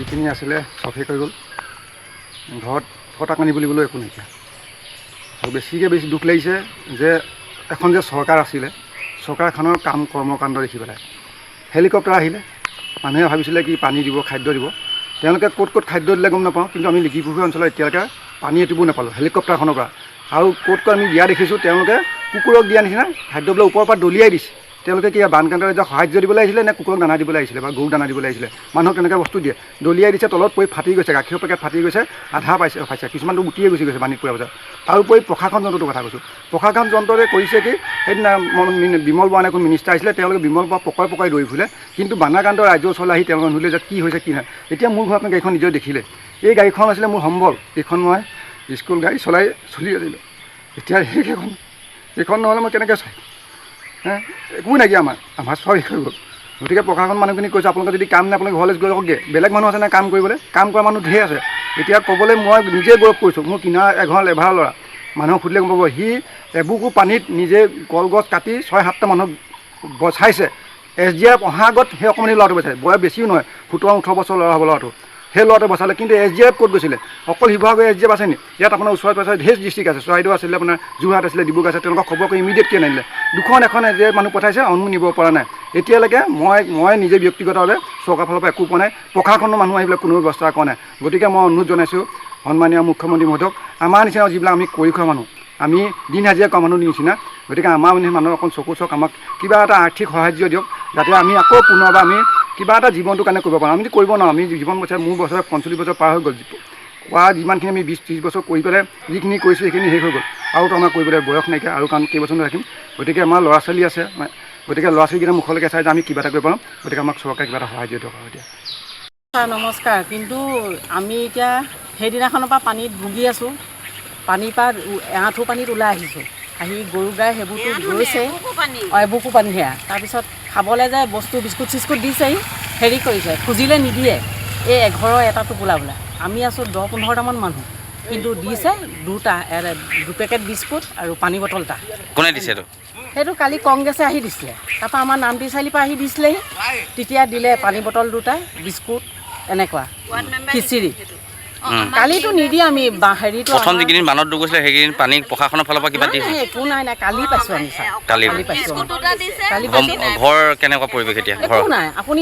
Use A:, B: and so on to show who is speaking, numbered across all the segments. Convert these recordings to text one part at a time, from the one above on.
A: যিখিনি আছিলে চফেই কৰি গ'ল। ঘৰত ফটা কানি বুলিবলৈ একো নাইকিয়া। আৰু বেছি দুখ লাগিছে যে এখন যে চৰকাৰ আছিলে, চৰকাৰখনৰ কাম কৰ্মকাণ্ড দেখি পেলাই। হেলিকপ্টাৰ আহিলে, মানুহে ভাবিছিলে কি পানী দিব, খাদ্য দিব। তেওঁলোকে ক'ত খাদ্য দিলে গম নাপাওঁ, কিন্তু আমি লিখিপুখুৰী অঞ্চলত এতিয়ালৈকে পানী এটিবো নাপালোঁ হেলিকপ্টাৰখনৰ পৰা। আৰু ক'ত আমি দিয়া দেখিছোঁ, তেওঁলোকে কুকুৰক দিয়া নিচিনা খাদ্যবিলাক ওপৰৰ পৰা দলিয়াই দিছে। তেওঁলোকে কি বানকান্ত ৰাজ্যক সাহায্য দিবলৈ আহিছিলে নে কুকুৰক দানা দিবলৈ আহিছিলে বা গৰুক দানা দিবলৈ আহিছিলে? মানুহক তেনেকৈ বস্তু দিয়ে, দলিয়াই দিছে, তলত পৰি ফাটি গৈছে, গাখীৰৰ পেকেট ফাটি গৈছে, আধা খাইছে, কিছুমানটো উটিয়ে গুচি গৈছে পানীত পৰা পিছত। তাৰোপৰি প্ৰশাসন যন্ত্ৰটোৰ কথা কৈছোঁ, প্ৰশাসন যন্ত্ৰটোৱে কৰিছে কি, সেইদিনা বিমল বৰা এখন মিনিষ্টাৰ আহিছিলে, তেওঁলোকে বিমল বৰা পকাই দৌৰি ফুৰিলে, কিন্তু বানাকান্ত ৰাজ্যৰ ওচৰলৈ আহি তেওঁলোকে নুসুধিলে যে কি হৈছে কি নাই। এতিয়া মোৰ ঘৰত গাড়ীখন নিজে দেখিলে, এই গাড়ীখন আছিলে মোৰ সম্বল। এইখন মই স্কুল গাড়ী চলি আছিলোঁ। এতিয়া এইখন নহ'লে মই কেনেকৈ চাই একো নাইকিয়া আমাৰ চব হৈ গ'ল। গতিকে প্ৰশাসন মানুহখিনি কৈছে, আপোনালোকে যদি কাম নাই আপোনালোকে ঘৰলৈ গৈ যাওকগৈ, বেলেগ মানুহ আছে নাই কাম কৰিবলৈ, কাম কৰা মানুহ ধেৰ আছে। এতিয়া ক'বলৈ মই নিজে গৌৰৱ কৰিছোঁ, মোৰ কিনা এঘৰ ল'ৰা। মানুহক সুধিলে গম পাব, সি এবুকু পানীত নিজে কলগছ কাটি 6-7টা মানুহক বচাইছে। SDF অহাৰ আগত সেই অকণমানি ল'ৰাটো বচাইছে, বয়স বেছিও নহয়, 17-18 বছৰ ল'ৰা হ'ব ল'ৰাটো। সেই ল'ৰাটো বচালে, কিন্তু SDF ক'ত গৈছিলে? অকল শিৱসাগৰ SDF আছে নি? ইয়াত আপোনাৰ ওচৰে পাঁজৰে ঢেৰ ডিষ্ট্ৰিক্ট আছে, চৰাইদেউ আছিলে, আপোনাৰ যোৰহাট আছিলে, ডিব্ৰুগড় আছে, তেওঁলোকক খবৰ কৰি ইমিডিয়েট কিয় নানিলে? এখন SDF মানুহ পঠাইছে, অন্য নিব পৰা নাই। এতিয়ালৈকে মই নিজে ব্যক্তিগতভাৱে চৰকাৰৰ ফালৰ পৰা একো পোৱা নাই, প্ৰশাসনৰ মানুহ আহিবলৈ কোনো ব্যৱস্থা কৰা নাই। গতিকে মই অনুৰোধ জনাইছোঁ সন্মানীয় মুখ্যমন্ত্ৰী মহোদয়ক, আমাৰ নিচিনা যিবিলাক আমি কৰি খোৱা মানুহ, আমি দিন হাজিৰা কৰা মানুহ নিচিনা, গতিকে আমাৰ মানুহৰ অকণ চকু চক, আমাক কিবা এটা আৰ্থিক সাহাৰ্য দিয়ক, যাতে আমি আকৌ পুনৰবাৰ আমি কিবা এটা জীৱনটোৰ কাৰণে কৰিব পাৰোঁ। আমি কৰিব নোৱাৰোঁ, আমি জীৱন বছৰ মোৰ বছৰ 45 বছৰ পাৰ হৈ গ'ল। কোৱা যিমানখিনি আমি 20-30 বছৰ কৰি পেলাই যিখিনি কৰিছোঁ সেইখিনি শেষ হৈ গ'ল। আৰুতো আমাৰ কৰিবলৈ বয়স নাইকিয়া, আৰু কাৰণ কেইবছৰ ৰাখিম। গতিকে আমাৰ ল'ৰা ছোৱালী আছে, গতিকে ল'ৰা ছোৱালীকেইটা মুখলৈকে চাই যে আমি কিবা এটা কৰিব পাৰোঁ। গতিকে আমাক চৰকাৰে কিবা এটা সাহাৰ্য দিয়ক। এতিয়া
B: নমস্কাৰ। কিন্তু আমি এতিয়া সেইদিনাখনৰ পৰা পানীত ভুগি আছোঁ, পানীৰ পৰা এআঁঠু পানীত ওলাই আহিছোঁ। আহি গৰু গাই সেইবোৰতো গৈছে, এবুকু পানী সেয়া। তাৰপিছত খাবলৈ যায় বস্তু বিস্কুট চিস্কুট দিছেহি, হেৰি কৰিছে, খুজিলে নিদিয়ে। এই এঘৰৰ এটা টোপোলা বোলে, আমি আছোঁ 10-15টামান মানুহ, কিন্তু দিছে 2 পেকেট বিস্কুট আৰু পানী বটল এটা।
C: কোনে দিছে এইটো?
B: সেইটো কালি কংগ্ৰেছে আহি দিছিলে, তাৰপৰা আমাৰ নামটি চাৰিআলিৰ পৰা আহি দিছিলেহি, তেতিয়া দিলে পানী বটল 2টা, বিস্কুট, এনেকুৱা খিচিৰি। কালিতো নিদিয়ে, আমি হেৰিটো
C: প্ৰথম যিকেইদিন বানত ডুবিছিলে সেইকেইদিন পানী প্ৰশাসনৰ ফালৰ পৰা কিবা দিছে?
B: একো নাই, কালি পাইছোঁ আমি, কালি পাইছোঁ।
C: ঘৰ কেনেকুৱা পৰিৱেশ এতিয়া?
B: একো নাই, আপুনি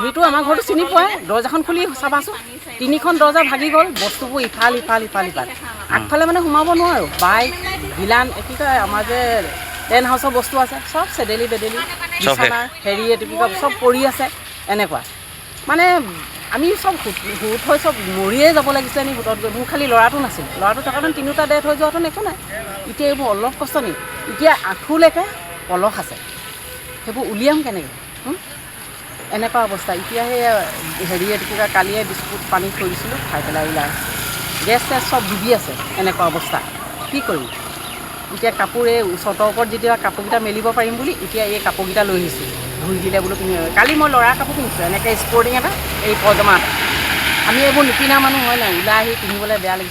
B: সেইটো আমাৰ ঘৰটো চিনি পায়, দৰ্জাখন খুলি চাবাচোন, 3খন দৰ্জা ভাগি গ'ল, বস্তুবোৰ ইফাল। আগফালে মানে সোমাব নোৱাৰোঁ, বাইক, ভিলান, কি কয় আমাৰ যে টেণ্ট হাউচৰ বস্তু আছে, চব চেডেলি বেডেলি, বিছনা হেৰি এইটো কি কয় চব পৰি আছে। এনেকুৱা মানে আমি চব হুট হৈ চব মৰিয়ে যাব লাগিছিলে নি হুটত গৈ। মোৰ খালি ল'ৰাটো নাছিল, ল'ৰাটো থকাহেঁতেন 3টা ডেথ হৈ যোৱাহেঁতেন একো নাই। এতিয়া এইবোৰ অলপ কষ্ট নি, এতিয়া আঁঠুলৈকে পলস আছে, সেইবোৰ উলিয়াম কেনেকৈ? এনেকুৱা অৱস্থা। এতিয়া সেই হেৰি এইটো কি কয় কালিয়ে বিস্কুট পানী থৈ দিছিলোঁ, খাই পেলাই ওলাই গেছ চেছ চব ডুবি আছে। এনেকুৱা অৱস্থা, কি কৰিম? এতিয়া কাপোৰ এই চটৰ ওপৰত যেতিয়া কাপোৰকেইটা মেলিব পাৰিম বুলি এতিয়া এই কাপোৰকেইটা লৈ আহিছোঁ, ধুই দিলে বোলো পিন্ধি। কালি মই ল'ৰাৰ কাপোৰ পিন্ধিছোঁ, এনেকৈ স্পৰ্টিং এটা, এই পজামা এটা। আমি এইবোৰ নিপিন্ধা মানুহ হয় নাই, ওলাই আহি পিন্ধিবলৈ বেয়া লাগিছে।